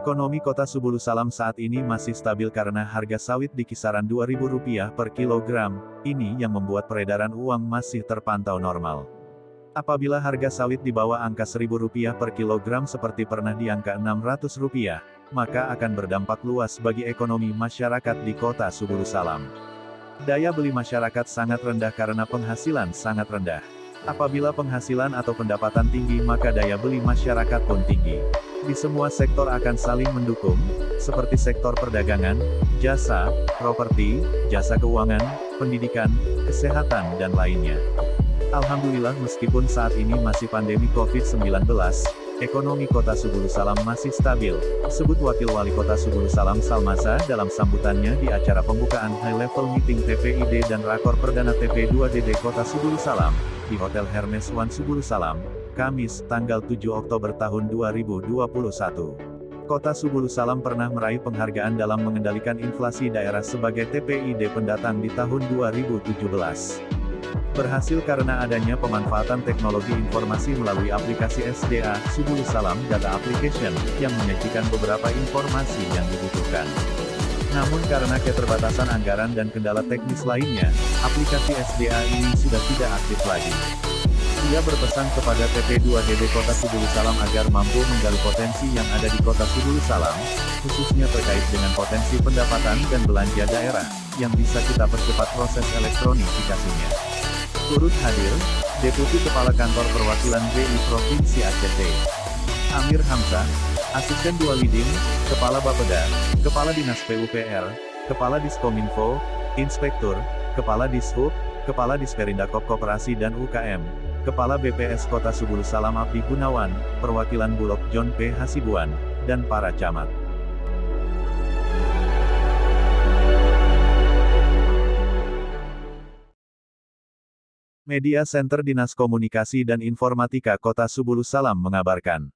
Ekonomi Kota Subulu Salam saat ini masih stabil karena harga sawit di kisaran Rp2.000 per kilogram, ini yang membuat peredaran uang masih terpantau normal. Apabila harga sawit di bawah angka Rp1.000 per kilogram seperti pernah di angka Rp600, maka akan berdampak luas bagi ekonomi masyarakat di Kota Subulu Salam. Daya beli masyarakat sangat rendah karena penghasilan sangat rendah. Apabila penghasilan atau pendapatan tinggi maka daya beli masyarakat pun tinggi. Di semua sektor akan saling mendukung, seperti sektor perdagangan, jasa, properti, jasa keuangan, pendidikan, kesehatan dan lainnya. Alhamdulillah meskipun saat ini masih pandemi COVID-19, ekonomi Kota Subulu Salam masih stabil, sebut Wakil Wali Kota Subulu Salam Salmaza dalam sambutannya di acara pembukaan High Level Meeting TPID dan Rakor Perdana TP2DD Kota Subulu Salam, di Hotel Hermes One Subulu Salam, Kamis, tanggal 7 Oktober tahun 2021. Kota Subulu Salam pernah meraih penghargaan dalam mengendalikan inflasi daerah sebagai TPID pendatang di tahun 2017. Berhasil karena adanya pemanfaatan teknologi informasi melalui aplikasi SDA, Subulu Salam Data Application, yang menyajikan beberapa informasi yang dibutuhkan. Namun karena keterbatasan anggaran dan kendala teknis lainnya, aplikasi SDA ini sudah tidak aktif lagi. Ia berpesan kepada TP2DD Kota Subulu Salam agar mampu menggali potensi yang ada di Kota Subulu Salam, khususnya terkait dengan potensi pendapatan dan belanja daerah, yang bisa kita percepat proses elektronifikasinya. Turut hadir, Deputi Kepala Kantor Perwakilan BI Provinsi ACT, Amir Hamzah, Asisten Dualidin, Kepala Bapeda, Kepala Dinas PUPR, Kepala Diskominfo, Inspektur, Kepala Dishub, Kepala Disperindak Koperasi dan UKM, Kepala BPS Kota Subulu Salam Abdi Gunawan, Perwakilan Bulog John P. Hasibuan, dan para camat. Media Center Dinas Komunikasi dan Informatika Kota Subulu Salam mengabarkan.